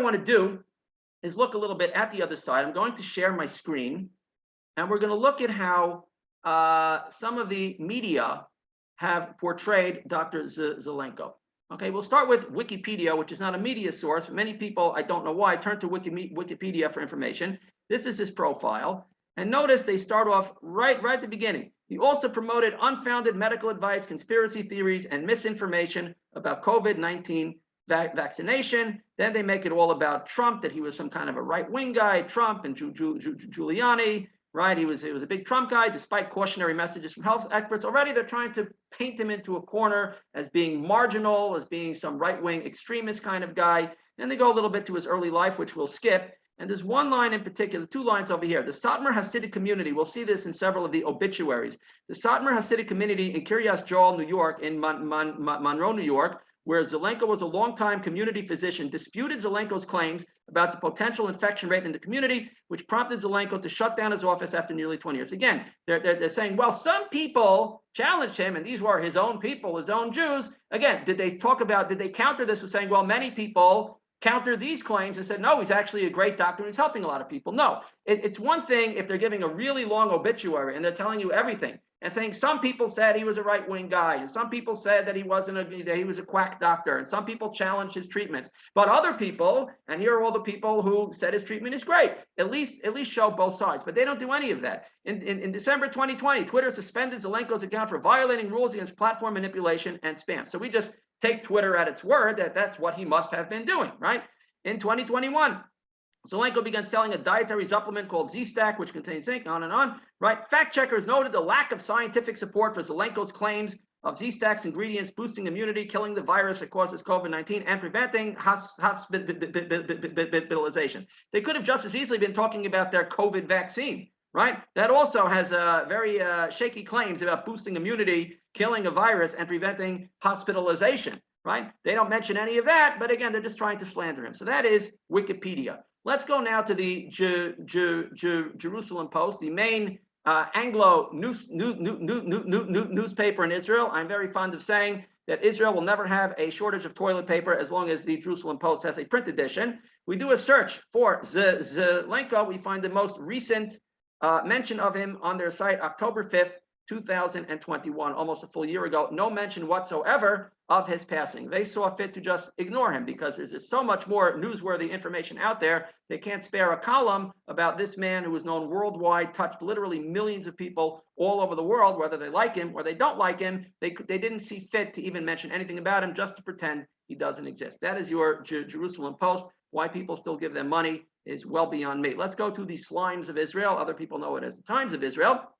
want to do is look a little bit at the other side. I'm going to share my screen, and we're going to look at how some of the media have portrayed Dr. Zelenko. Okay, we'll start with Wikipedia, which is not a media source. Many people, I don't know why, turn to Wikipedia for information. This is his profile. And notice they start off right at the beginning. He also promoted unfounded medical advice, conspiracy theories, and misinformation about COVID-19 vaccination. Then they make it all about Trump, that he was some kind of a right-wing guy, Trump and Giuliani, right? He was a big Trump guy, despite cautionary messages from health experts. Already they're trying to paint him into a corner as being marginal, as being some right-wing extremist kind of guy. And they go a little bit to his early life, which we'll skip. And there's one line in particular, 2 lines over here. The Satmar Hasidic community, we'll see this in several of the obituaries. The Satmar Hasidic community in Kiryas Joel, New York, in Monroe, New York, where Zelenko was a longtime community physician, disputed Zelenko's claims about the potential infection rate in the community, which prompted Zelenko to shut down his office after nearly 20 years. Again, they're saying, well, some people challenged him, and these were his own people, his own Jews. Again, did they counter this with saying, well, many people counter these claims and said, no, he's actually a great doctor and he's helping a lot of people? No, it's one thing if they're giving a really long obituary and they're telling you everything and saying some people said he was a right-wing guy, and some people said that he was a quack doctor, and some people challenged his treatments. But other people, and here are all the people who said his treatment is great, at least show both sides. But they don't do any of that. In December 2020, Twitter suspended Zelenko's account for violating rules against platform manipulation and spam. So we just take Twitter at its word that that's what he must have been doing, right? In 2021, Zelenko began selling a dietary supplement called Z-Stack, which contains zinc, on, right? Fact checkers noted the lack of scientific support for Zelenko's claims of Z-Stack's ingredients boosting immunity, killing the virus that causes COVID-19, and preventing hospitalization. They could have just as easily been talking about their COVID vaccine, right? That also has very shaky claims about boosting immunity, killing a virus, and preventing hospitalization, right? They don't mention any of that, but again, they're just trying to slander him. So that is Wikipedia. Let's go now to the Jerusalem Post, the main Anglo newspaper in Israel. I'm very fond of saying that Israel will never have a shortage of toilet paper as long as the Jerusalem Post has a print edition. We do a search for Zelenko. We find the most recent mention of him on their site, October 5th, 2021, almost a full year ago. No mention whatsoever of his passing. They saw fit to just ignore him because there's so much more newsworthy information out there. They can't spare a column about this man who is known worldwide, touched literally millions of people all over the world, whether they like him or they don't like him. They didn't see fit to even mention anything about him, just to pretend he doesn't exist. That is your Jerusalem Post. Why people still give them money is well beyond me. Let's go to the Slimes of Israel. Other people know it as the Times of Israel.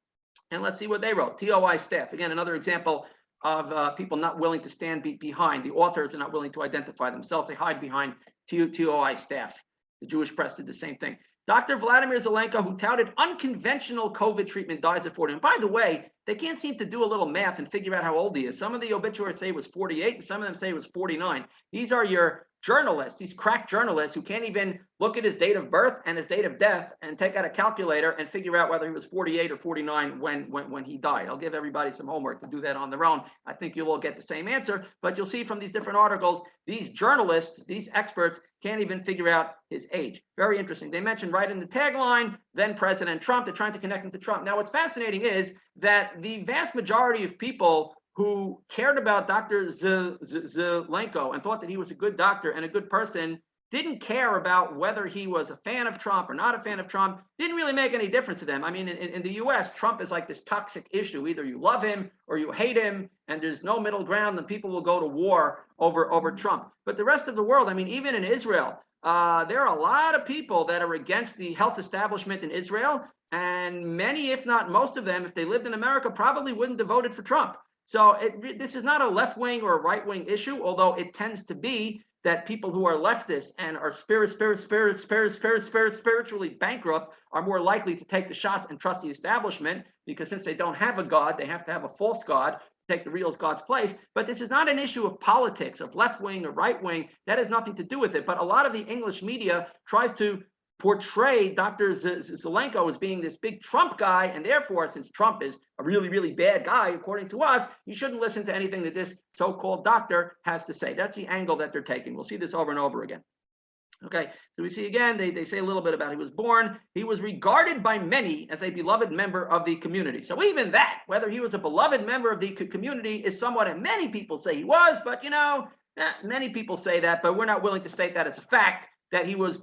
And let's see what they wrote. TOI staff. Again, another example of people not willing to stand behind. The authors are not willing to identify themselves. They hide behind TOI staff. The Jewish press did the same thing. Dr. Vladimir Zelenko, who touted unconventional COVID treatment, dies at 40. And by the way, they can't seem to do a little math and figure out how old he is. Some of the obituaries say he was 48, and some of them say he was 49. These are your journalists, these crack journalists who can't even look at his date of birth and his date of death and take out a calculator and figure out whether he was 48 or 49 when he died. I'll give everybody some homework to do that on their own. I think you'll all get the same answer, but you'll see from these different articles, these journalists, these experts can't even figure out his age. Very interesting. They mentioned right in the tagline, then President Trump. They're trying to connect him to Trump. Now, what's fascinating is that the vast majority of people who cared about Dr. Zelenko and thought that he was a good doctor and a good person didn't care about whether he was a fan of Trump or not a fan of Trump. Didn't really make any difference to them. I mean, in the US, Trump is like this toxic issue. Either you love him or you hate him, and there's no middle ground, and people will go to war over Trump. But the rest of the world, I mean, even in Israel, there are a lot of people that are against the health establishment in Israel, and many, if not most of them, if they lived in America, probably wouldn't have voted for Trump. So this is not a left-wing or a right-wing issue, although it tends to be that people who are leftists and are spiritually bankrupt are more likely to take the shots and trust the establishment, because since they don't have a God, they have to have a false God to take the real God's place. But this is not an issue of politics, of left-wing or right-wing. That has nothing to do with it. But a lot of the English media tries to portray Dr. Zelenko as being this big Trump guy, and therefore, since Trump is a really, really bad guy, according to us, you shouldn't listen to anything that this so-called doctor has to say. That's the angle that they're taking. We'll see this over and over again. Okay, so we see again, they say a little bit about he was born. He was regarded by many as a beloved member of the community. So even that, whether he was a beloved member of the community is somewhat, and many people say he was, but many people say that, but we're not willing to state that as a fact, that he was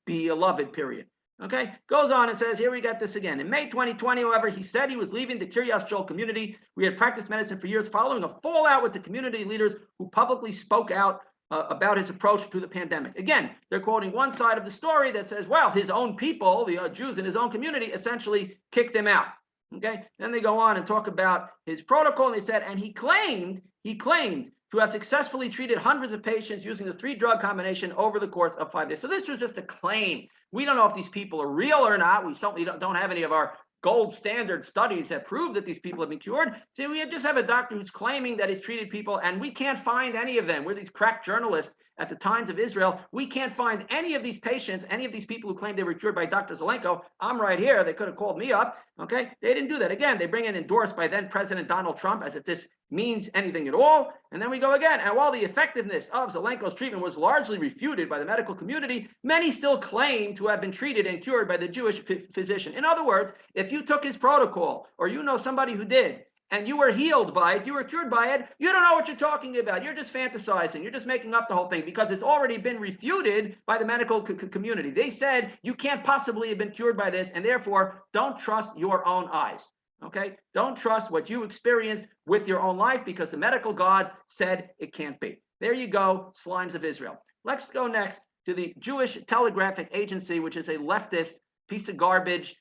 beloved, period. Okay, goes on and says, here we got this again. In May 2020, however, he said he was leaving the Kiryas Joel community. We had practiced medicine for years following a fallout with the community leaders who publicly spoke out about his approach to the pandemic. Again, they're quoting one side of the story that says, well, his own people, the Jews in his own community, essentially kicked him out. Okay, then they go on and talk about his protocol, and they said, and he claimed to have successfully treated hundreds of patients using the 3-drug combination over the course of 5 days. So this was just a claim. We don't know if these people are real or not. We certainly don't have any of our gold standard studies that prove that these people have been cured. See, we just have a doctor who's claiming that he's treated people, and we can't find any of them. We're these crack journalists at the Times of Israel. We can't find any of these patients, any of these people who claim they were cured by Dr. Zelenko. I'm right here. They could have called me up. Okay, they didn't do that. Again, they bring in endorsed by then President Donald Trump as if this means anything at all. And then we go again. And while the effectiveness of Zelenko's treatment was largely refuted by the medical community, many still claim to have been treated and cured by the Jewish physician. In other words, if you took his protocol, or you know somebody who did, and you were healed by it, you were cured by it, you don't know what you're talking about. You're just fantasizing. You're just making up the whole thing because it's already been refuted by the medical community. They said you can't possibly have been cured by this, and therefore don't trust your own eyes. Okay? Don't trust what you experienced with your own life because the medical gods said it can't be. There you go, slimes of Israel. Let's go next to the Jewish Telegraphic Agency, which is a leftist piece of garbage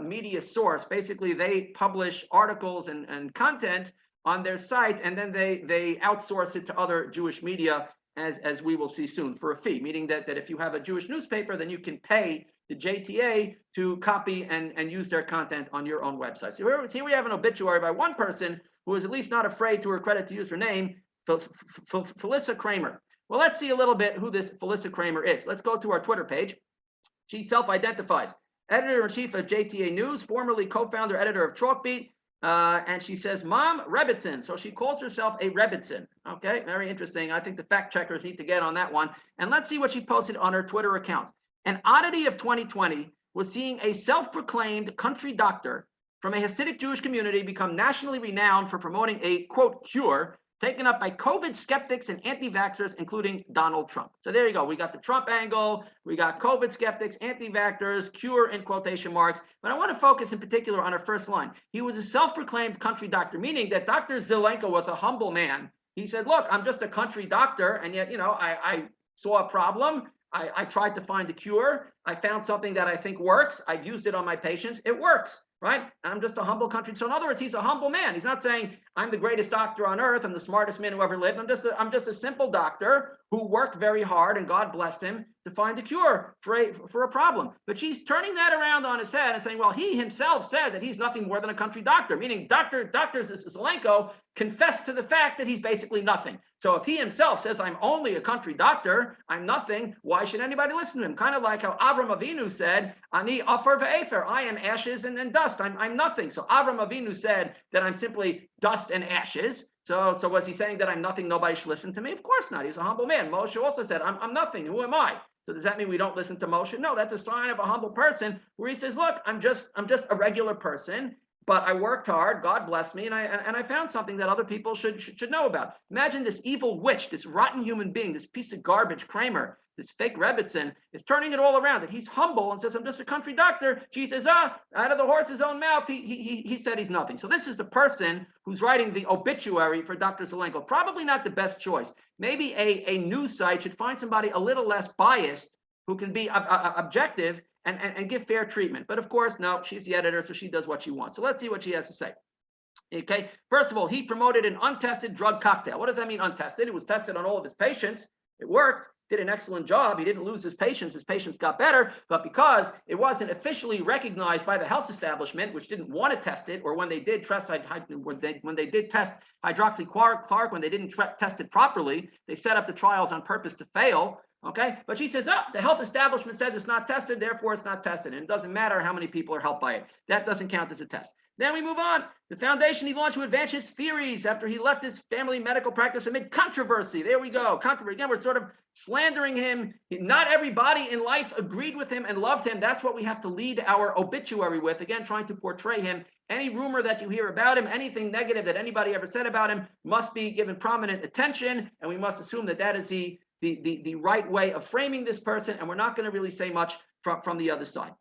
media source. Basically, they publish articles and content on their site, and then they outsource it to other Jewish media, as we will see soon, for a fee, meaning that if you have a Jewish newspaper, then you can pay the JTA to copy and use their content on your own website. So here we have an obituary by one person who is at least not afraid to her credit to use her name, Felicia Kramer. Well, let's see a little bit who this Felicia Kramer is. Let's go to our Twitter page. She self-identifies. Editor-in-chief of JTA News, formerly co-founder, editor of Chalkbeat, and she says, Mom Rebbitzin. So she calls herself a Rebbitzin. Okay, very interesting. I think the fact checkers need to get on that one. And let's see what she posted on her Twitter account. An oddity of 2020 was seeing a self-proclaimed country doctor from a Hasidic Jewish community become nationally renowned for promoting a, quote, cure taken up by COVID skeptics and anti-vaxxers, including Donald Trump. So there you go. We got the Trump angle. We got COVID skeptics, anti-vaxxers, cure in quotation marks. But I want to focus in particular on our first line. He was a self-proclaimed country doctor, meaning that Dr. Zelenko was a humble man. He said, look, I'm just a country doctor. And yet, I saw a problem. I tried to find a cure. I found something that I think works. I've used it on my patients. It works. Right? And I'm just a humble country. So in other words, he's a humble man. He's not saying I'm the greatest doctor on earth. I'm the smartest man who ever lived. I'm just a simple doctor who worked very hard, and God blessed him to find a cure for a problem. But she's turning that around on his head and saying, well, he himself said that he's nothing more than a country doctor, meaning Dr. Zelenko confessed to the fact that he's basically nothing. So if he himself says, I'm only a country doctor, I'm nothing, why should anybody listen to him? Kind of like how Avram Avinu said, Ani afar ve'efer, I am ashes and dust. I'm nothing. So Avram Avinu said that I'm simply dust and ashes. So was he saying that I'm nothing, nobody should listen to me? Of course not. He's a humble man. Moshe also said, I'm nothing. Who am I? So does that mean we don't listen to Moshe? No, that's a sign of a humble person where he says, look, I'm just a regular person, but I worked hard. God blessed me, and I found something that other people should know about. Imagine this evil witch, this rotten human being, this piece of garbage, Kramer, this fake Rebbitzin, is turning it all around. That he's humble and says, I'm just a country doctor. She says, out of the horse's own mouth, he said he's nothing. So this is the person who's writing the obituary for Dr. Zelenko. Probably not the best choice. Maybe a news site should find somebody a little less biased who can be objective and give fair treatment. But of course, no, she's the editor, so she does what she wants. So let's see what she has to say. Okay, first of all, he promoted an untested drug cocktail. What does that mean, untested? It was tested on all of his patients. It worked, did an excellent job. He didn't lose his patients got better, but because it wasn't officially recognized by the health establishment, which didn't want to test it, or when they did test hydroxychloroquine, when they didn't test it properly, they set up the trials on purpose to fail. Okay, but she says, oh, the health establishment says it's not tested, therefore it's not tested. And it doesn't matter how many people are helped by it. That doesn't count as a test. Then we move on. The foundation he launched to advance his theories after he left his family medical practice amid controversy. There we go. Controversy. Again, we're sort of slandering him. Not everybody in life agreed with him and loved him. That's what we have to lead our obituary with. Again, trying to portray him. Any rumor that you hear about him, anything negative that anybody ever said about him must be given prominent attention. And we must assume that that is the right way of framing this person. And we're not going to really say much from the other side.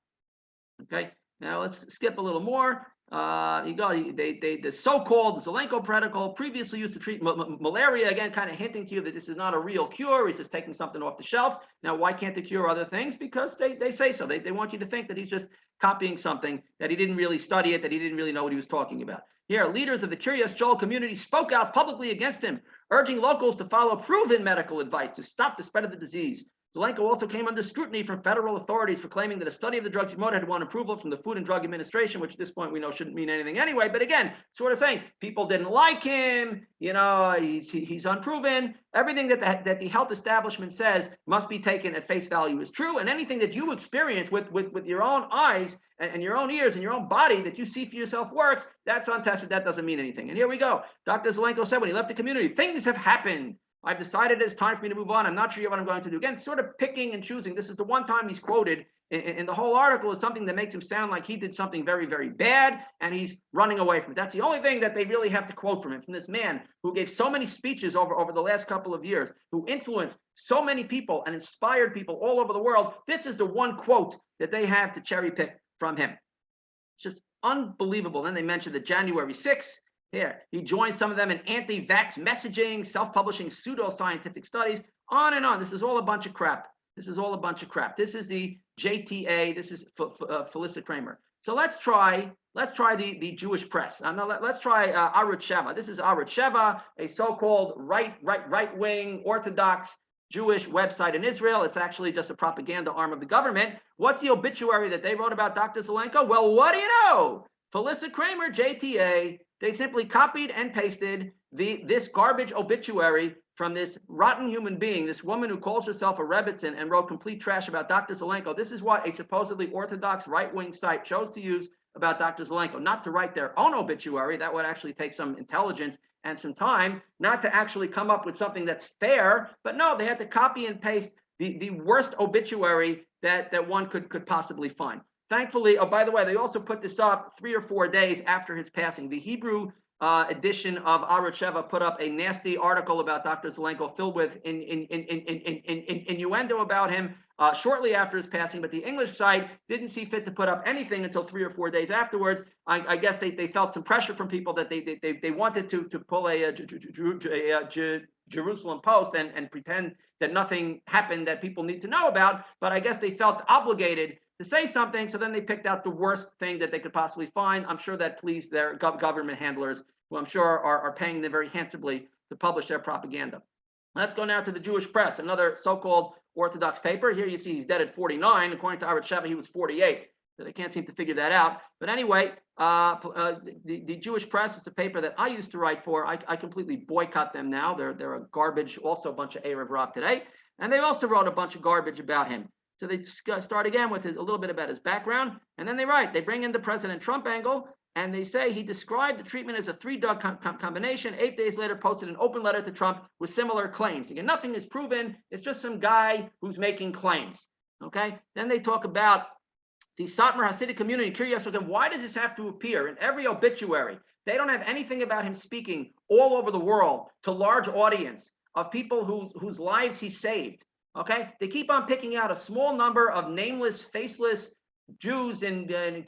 Okay, now let's skip a little more. The so-called Zelenko protocol previously used to treat malaria, again, kind of hinting to you that this is not a real cure. He's just taking something off the shelf. Now, why can't it cure other things? Because they say so. They want you to think that he's just copying something, that he didn't really study it, that he didn't really know what he was talking about. Here, leaders of the Kiryas Joel community spoke out publicly against him, urging locals to follow proven medical advice to stop the spread of the disease. Zelenko also came under scrutiny from federal authorities for claiming that a study of the drugs he promoted had won approval from the Food and Drug Administration, which at this point we know shouldn't mean anything anyway. But again, sort of saying people didn't like him, he's unproven. Everything that the health establishment says must be taken at face value as true, and anything that you experience with your own eyes and your own ears and your own body that you see for yourself works, that's untested. That doesn't mean anything. And here we go. Dr. Zelenko said when he left the community, things have happened. I've decided it's time for me to move on. I'm not sure yet what I'm going to do. Again, sort of picking and choosing. This is the one time he's quoted in the whole article is something that makes him sound like he did something very, very bad, and he's running away from it. That's the only thing that they really have to quote from him, from this man who gave so many speeches over the last couple of years, who influenced so many people and inspired people all over the world. This is the one quote that they have to cherry pick from him. It's just unbelievable. Then they mentioned the January 6th. Here, he joins some of them in anti-vax messaging, self-publishing pseudo-scientific studies, on and on. This is all a bunch of crap. This is all a bunch of crap. This is the JTA. This is Felicia Kramer. So let's try the Jewish press. Now let's try arucheva. This is arucheva, a so-called right-wing Orthodox Jewish website in Israel. It's actually just a propaganda arm of the government. What's the obituary that they wrote about Dr. Zelenko? Well, what do you know? Felicia Kramer, JTA. They simply copied and pasted this garbage obituary from this rotten human being, this woman who calls herself a Rebbitzin and wrote complete trash about Dr. Zelenko. This is what a supposedly Orthodox right-wing site chose to use about Dr. Zelenko, not to write their own obituary. That would actually take some intelligence and some time, not to actually come up with something that's fair. But no, they had to copy and paste the worst obituary that one could possibly find. Thankfully, oh, by the way, they also put this up 3 or 4 days after his passing. The Hebrew edition of arucheva put up a nasty article about Dr. Zelenko filled with innuendo about him shortly after his passing, but the English site didn't see fit to put up anything until 3 or 4 days afterwards. I guess they felt some pressure from people that they wanted to pull a Jerusalem Post and pretend that nothing happened that people need to know about, but I guess they felt obligated to say something, so then they picked out the worst thing that they could possibly find. I'm sure that pleased their government handlers, who I'm sure are paying them very handsomely to publish their propaganda. Let's go now to the Jewish press, another so-called Orthodox paper. Here you see he's dead at 49. According to arucheva, he was 48. So they can't seem to figure that out. But anyway, the Jewish press is a paper that I used to write for. I completely boycott them now. They're a garbage, also a bunch of Erev Rav today. And they also wrote a bunch of garbage about him. So they start again with a little bit about his background, and then they bring in the President Trump angle, and they say he described the treatment as a 3-drug combination. 8 days later, posted an open letter to Trump with similar claims. Again, nothing is proven. It's just some guy who's making claims. Okay. Then they talk about the Satmar Hasidic community. Curious with them, why does this have to appear in every obituary? They don't have anything about him speaking all over the world to large audience of people whose lives he saved. Okay, they keep on picking out a small number of nameless, faceless Jews in Kiryas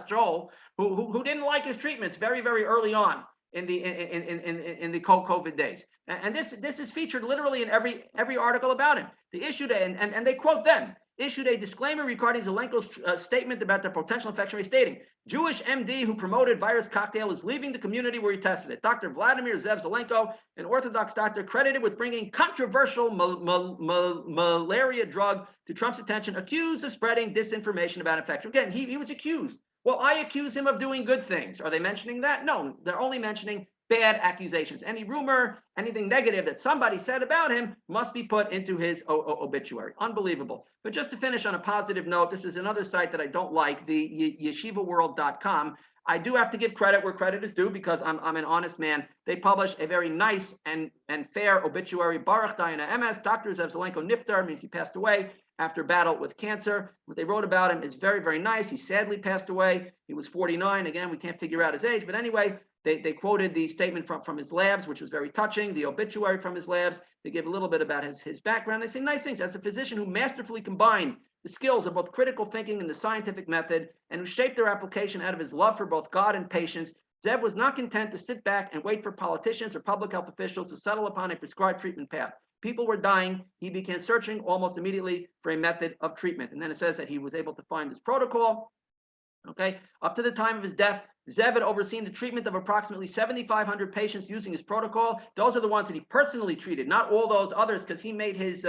Joel who didn't like his treatments very, very early on in the COVID days. And this is featured literally in every article about him. They issued and they quote them. Issued a disclaimer regarding Zelenko's statement about the potential infection rate, stating, Jewish MD who promoted virus cocktail is leaving the community where he tested it. Dr. Vladimir Zev Zelenko, an Orthodox doctor credited with bringing controversial malaria drug to Trump's attention, accused of spreading disinformation about infection. Again, he was accused. Well, I accuse him of doing good things. Are they mentioning that? No, they're only mentioning bad accusations. Any rumor, anything negative that somebody said about him must be put into his obituary. Unbelievable. But just to finish on a positive note, this is another site that I don't like, the yeshivaworld.com. I do have to give credit where credit is due because I'm an honest man. They publish a very nice and fair obituary. Baruch Dayana MS, Dr. Zelenko Niftar, means he passed away after battle with cancer. What they wrote about him is very, very nice. He sadly passed away. He was 49. Again, we can't figure out his age. But anyway, they quoted the statement from his labs, which was very touching, the obituary from his labs. They give a little bit about his background. They say nice things. As a physician who masterfully combined the skills of both critical thinking and the scientific method, and who shaped their application out of his love for both God and patients, Zev was not content to sit back and wait for politicians or public health officials to settle upon a prescribed treatment path. People were dying. He began searching almost immediately for a method of treatment. And then it says that he was able to find this protocol. Okay, up to the time of his death, Zev had overseen the treatment of approximately 7,500 patients using his protocol. Those are the ones that he personally treated, not all those others, because he made his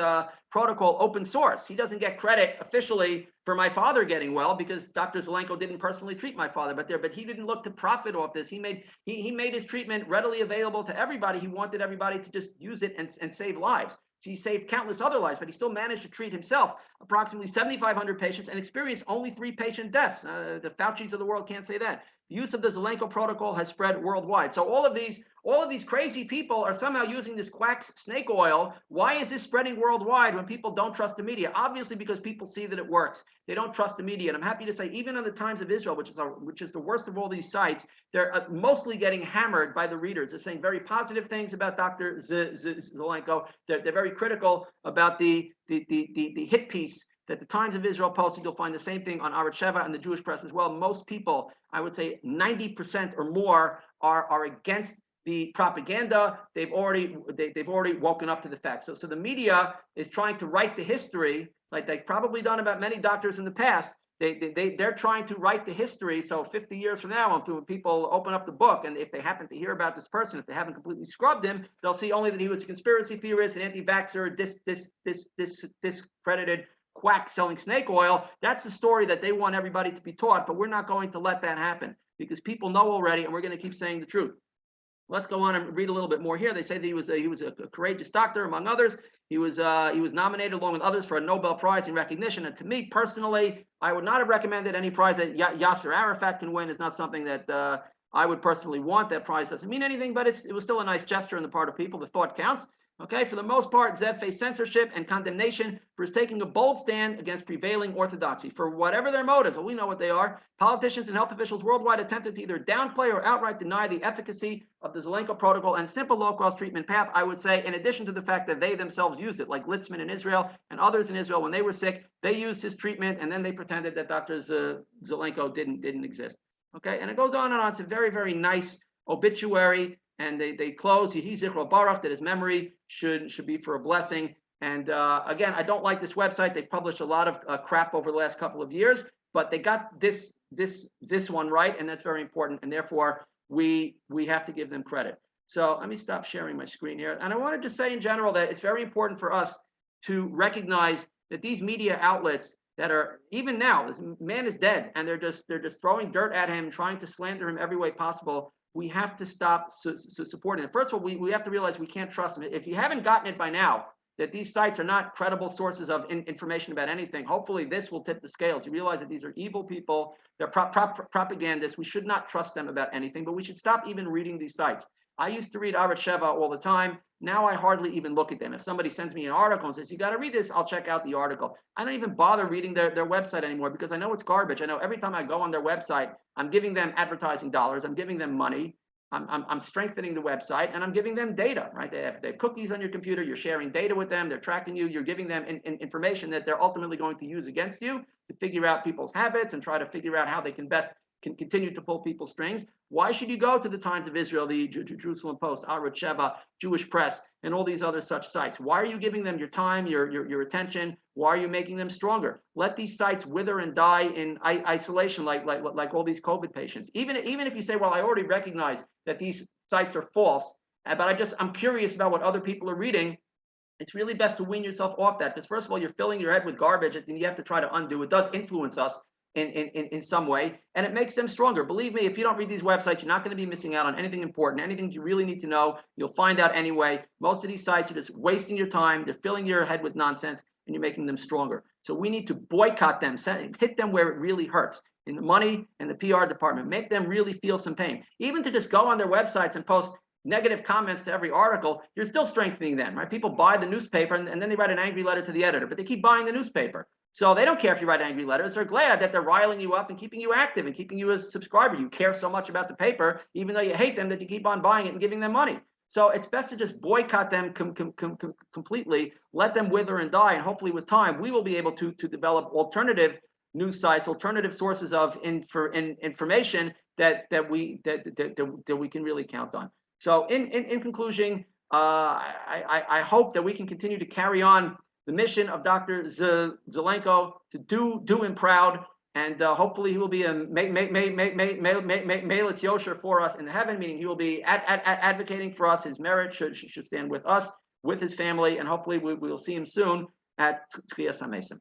protocol open source. He doesn't get credit officially for my father getting well because Dr. Zelenko didn't personally treat my father, but he didn't look to profit off this. He made his treatment readily available to everybody. He wanted everybody to just use it and save lives. So he saved countless other lives, but he still managed to treat himself approximately 7,500 patients and experienced only 3 patient deaths. The Faucis of the world can't say that. The use of the Zelenko protocol has spread worldwide. So all of these crazy people are somehow using this quack snake oil. Why is this spreading worldwide when people don't trust the media? Obviously, because people see that it works. They don't trust the media. And I'm happy to say, even on the Times of Israel, which is the worst of all these sites, they're mostly getting hammered by the readers. They're saying very positive things about Dr. Zelenko. They're very critical about the hit piece that the Times of Israel posted. You'll find the same thing on arucheva and the Jewish press as well. Most people, I would say 90% or more, are against the propaganda. They've already woken up to the facts. So the media is trying to write the history, like they've probably done about many doctors in the past. They're trying to write the history. So 50 years from now, when people open up the book, and if they happen to hear about this person, if they haven't completely scrubbed him, they'll see only that he was a conspiracy theorist, an anti-vaxxer, discredited quack selling snake oil. That's the story that they want everybody to be taught, but we're not going to let that happen because people know already, and we're going to keep saying the truth. Let's go on and read a little bit more here. They say that he was a courageous doctor, among others. He was nominated along with others for a Nobel Prize in recognition. And to me personally, I would not have recommended any prize that Yasser Arafat can win. It's not something that I would personally want. That prize doesn't mean anything, but it was still a nice gesture on the part of people. The thought counts. Okay, for the most part, Zev faced censorship and condemnation for his taking a bold stand against prevailing orthodoxy. For whatever their motives, well, we know what they are. Politicians and health officials worldwide attempted to either downplay or outright deny the efficacy of the Zelenko protocol and simple low-cost treatment path, I would say, in addition to the fact that they themselves used it, like Litzman in Israel and others in Israel, when they were sick, they used his treatment, and then they pretended that Dr. Zelenko didn't exist. Okay, and it goes on and on. It's a very, very nice obituary. And they close, Yehi Zichro Baruch, that his memory should be for a blessing. And again, I don't like this website. They've published a lot of crap over the last couple of years, but they got this one right, and that's very important. And therefore, we have to give them credit. So let me stop sharing my screen here. And I wanted to say in general that it's very important for us to recognize that these media outlets that are, even now, this man is dead, and they're just throwing dirt at him, trying to slander him every way possible. We have to stop supporting it. First of all, we have to realize we can't trust them. If you haven't gotten it by now, that these sites are not credible sources of information about anything, hopefully this will tip the scales. You realize that these are evil people. They're propagandists. We should not trust them about anything, but we should stop even reading these sites. I used to read arucheva all the time. Now I hardly even look at them. If somebody sends me an article and says, you got to read this, I'll check out the article. I don't even bother reading their website anymore because I know it's garbage. I know every time I go on their website, I'm giving them advertising dollars. I'm giving them money. I'm strengthening the website, and I'm giving them data, right? They have cookies on your computer. You're sharing data with them. They're tracking you. You're giving them information that they're ultimately going to use against you to figure out people's habits and try to figure out how they can best continue to pull people's strings. Why should you go to the Times of Israel, the Jerusalem Post, arucheva, Jewish Press, and all these other such sites? Why are you giving them your time, your attention? Why are you making them stronger? Let these sites wither and die in isolation, like all these COVID patients. Even if you say, well, I already recognize that these sites are false, but I'm curious about what other people are reading. It's really best to wean yourself off that, because first of all, you're filling your head with garbage, and you have to try to undo. It does influence us in some way, and it makes them stronger. Believe me, if you don't read these websites, you're not going to be missing out on anything important, anything you really need to know. You'll find out anyway. Most of these sites are just wasting your time. They're filling your head with nonsense, and you're making them stronger. So we need to boycott them, hit them where it really hurts, in the money and the PR department. Make them really feel some pain. Even to just go on their websites and post negative comments to every article, you're still strengthening them, right? People buy the newspaper and then they write an angry letter to the editor, but they keep buying the newspaper. So they don't care if you write angry letters. They're glad that they're riling you up and keeping you active and keeping you as a subscriber. You care so much about the paper, even though you hate them, that you keep on buying it and giving them money. So it's best to just boycott them completely, let them wither and die, and hopefully with time, we will be able to develop alternative news sites, alternative sources of information that we can really count on. So in conclusion, I hope that we can continue to carry on the mission of Dr. Zelenko to do him proud, and hopefully he will be a Melech Yosher for us in heaven, meaning he will be advocating for us. His merit should stand with us, with his family, and hopefully we will see him soon at Tchias HaMesim.